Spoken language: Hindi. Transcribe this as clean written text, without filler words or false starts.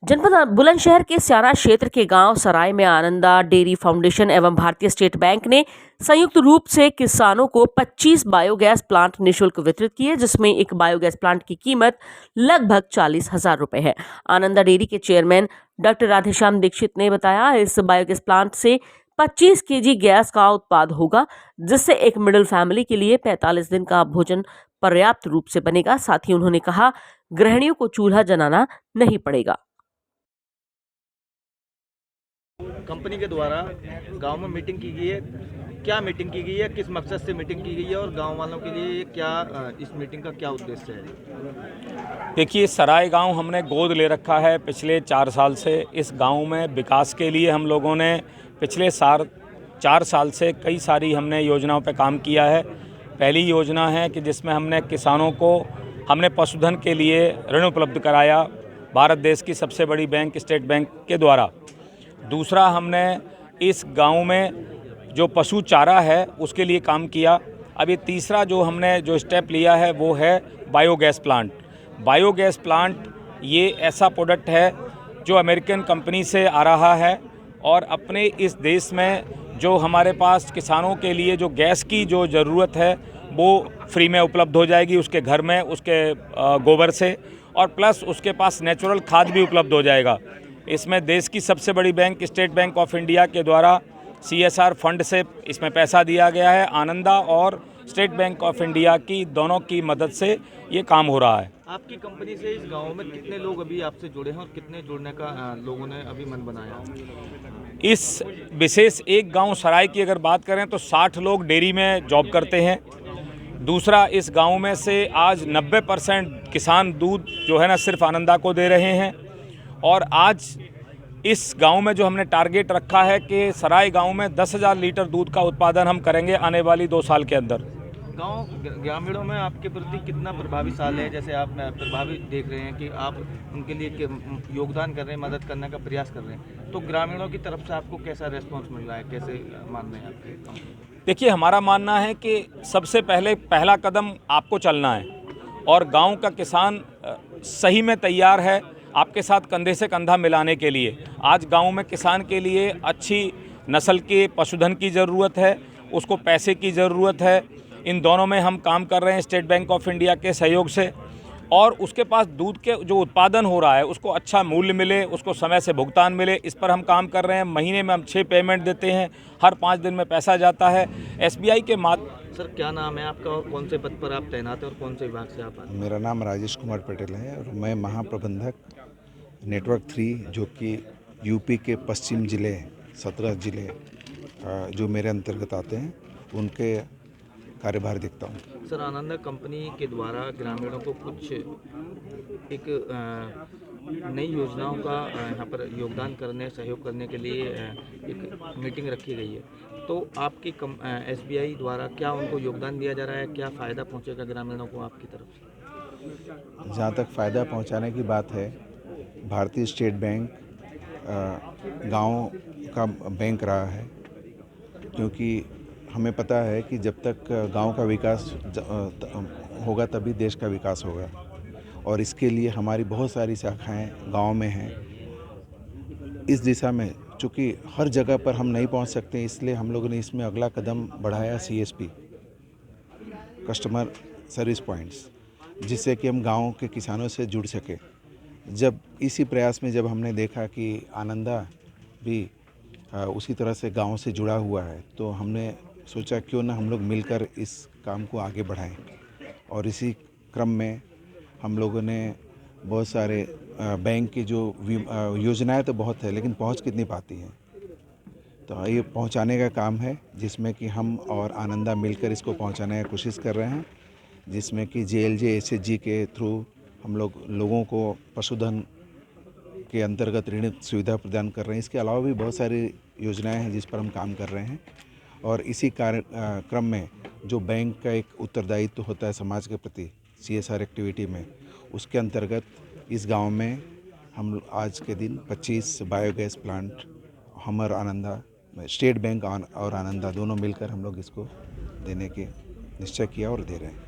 जनपद बुलंदशहर के स्याना क्षेत्र के गांव सराय में आनंदा डेयरी फाउंडेशन एवं भारतीय स्टेट बैंक ने संयुक्त रूप से किसानों को 25 बायोगैस प्लांट निःशुल्क वितरित किए, जिसमें एक बायोगैस प्लांट की कीमत लगभग 40,000 रुपए है। आनंदा डेयरी के चेयरमैन डॉक्टर राधेश्याम दीक्षित ने बताया, इस बायोगैस प्लांट से 25 केजी गैस का उत्पाद होगा, जिससे एक मिडिल फैमिली के लिए 45 दिन का भोजन पर्याप्त रूप से बनेगा। साथ ही उन्होंने कहा, गृहिणियों को चूल्हा जलाना नहीं पड़ेगा। कंपनी के द्वारा गांव में मीटिंग की गई है। क्या मीटिंग की गई है, किस मकसद से मीटिंग की गई है और गांव वालों के लिए क्या इस मीटिंग का क्या उद्देश्य है? देखिए, सराय गांव हमने गोद ले रखा है पिछले 4 साल से। इस गांव में विकास के लिए हम लोगों ने पिछले 4 साल से कई सारी हमने योजनाओं पर काम किया है। पहली योजना है कि जिसमें हमने किसानों को पशुधन के लिए ऋण उपलब्ध कराया, भारत देश की सबसे बड़ी बैंक स्टेट बैंक के द्वारा। दूसरा, हमने इस गांव में जो पशु चारा है उसके लिए काम किया। अब ये तीसरा जो स्टेप लिया है वो है बायोगैस प्लांट। बायोगैस प्लांट ये ऐसा प्रोडक्ट है जो अमेरिकन कंपनी से आ रहा है और अपने इस देश में जो हमारे पास किसानों के लिए जो गैस की जो ज़रूरत है वो फ्री में उपलब्ध हो जाएगी उसके घर में, उसके गोबर से, और प्लस उसके पास नेचुरल खाद भी उपलब्ध हो जाएगा। इसमें देश की सबसे बड़ी bank state bank of India के द्वारा CSR फंड से इसमें पैसा दिया गया है। आनंदा और स्टेट बैंक ऑफ इंडिया की दोनों की मदद से ये काम हो रहा है। आपकी कंपनी से इस गांव में कितने लोग अभी आपसे जुड़े हैं और कितने जुड़ने का लोगों ने अभी मन बनाया? इस विशेष एक गांव सराय की अगर बात करें तो 60 लोग डेयरी में जॉब करते हैं। दूसरा, इस गांव में से आज 90% किसान दूध जो है ना सिर्फ आनंदा को दे रहे हैं। और आज इस गांव में जो हमने टारगेट रखा है कि सराय गांव में 10,000 लीटर दूध का उत्पादन हम करेंगे आने वाली 2 साल के अंदर। गांव ग्रामीणों में आपके प्रति कितना प्रभावी साल है? जैसे आप प्रभावी देख रहे हैं कि आप उनके लिए योगदान कर रहे हैं, मदद करने का प्रयास कर रहे हैं, तो ग्रामीणों की तरफ से आपको कैसा रेस्पॉन्स मिल रहा है, कैसे मान रहे हैं आपके? देखिए, हमारा मानना है कि सबसे पहला कदम आपको चलना है और गाँव का किसान सही में तैयार है आपके साथ कंधे से कंधा मिलाने के लिए। आज गांव में किसान के लिए अच्छी नस्ल के पशुधन की ज़रूरत है, उसको पैसे की ज़रूरत है। इन दोनों में हम काम कर रहे हैं स्टेट बैंक ऑफ इंडिया के सहयोग से, और उसके पास दूध के जो उत्पादन हो रहा है उसको अच्छा मूल्य मिले, उसको समय से भुगतान मिले, इस पर हम काम कर रहे हैं। महीने में हम 6 पेमेंट देते हैं, हर 5 दिन में पैसा जाता है SBI के माध्यम। सर, क्या नाम है आपका और कौन से पद पर आप तैनात हैं और कौन से विभाग से आप आते हैं? मेरा नाम राजेश कुमार पटेल है और मैं महाप्रबंधक नेटवर्क 3, जो कि यूपी के पश्चिम जिले 17 जिले जो मेरे अंतर्गत आते हैं उनके कार्यभार देखता हूँ। सर, आनंदा कंपनी के द्वारा ग्रामीणों को कुछ एक नई योजनाओं का यहाँ पर योगदान करने, सहयोग करने के लिए एक मीटिंग रखी गई है, तो आपकी SBI द्वारा क्या उनको योगदान दिया जा रहा है? क्या फ़ायदा पहुँचेगा ग्रामीणों को आपकी तरफ से? जहाँ तक फ़ायदा पहुँचाने की बात है, भारतीय स्टेट बैंक गांव का बैंक रहा है, क्योंकि हमें पता है कि जब तक गांव का विकास होगा तभी देश का विकास होगा, और इसके लिए हमारी बहुत सारी शाखाएं गांव में हैं। इस दिशा में चूँकि हर जगह पर हम नहीं पहुंच सकते, इसलिए हम लोगों ने इसमें अगला कदम बढ़ाया CSP, कस्टमर सर्विस पॉइंट्स, जिससे कि हम गाँव के किसानों से जुड़ सके। जब इसी प्रयास में जब हमने देखा कि आनंदा भी उसी तरह से गांव से जुड़ा हुआ है, तो हमने सोचा क्यों ना हम लोग मिलकर इस काम को आगे बढ़ाएं। और इसी क्रम में हम लोगों ने बहुत सारे बैंक की जो योजनाएं तो बहुत है, लेकिन पहुंच कितनी पाती हैं, तो ये पहुंचाने का काम है, जिसमें कि हम और आनंदा मिलकर इसको पहुंचाने की कोशिश कर रहे हैं, जिसमें कि JLJ SHG के थ्रू हम लोगों को पशुधन के अंतर्गत ऋण सुविधा प्रदान कर रहे हैं। इसके अलावा भी बहुत सारी योजनाएं हैं जिस पर हम काम कर रहे हैं, और इसी कार्यक्रम में जो बैंक का एक उत्तरदायित्व होता है समाज के प्रति CSR एक्टिविटी में, उसके अंतर्गत इस गांव में हम आज के दिन 25 बायोगैस प्लांट हम और आनंदा, स्टेट बैंक और आनंदा दोनों मिलकर हम लोग इसको देने के निश्चय किया और दे रहे हैं।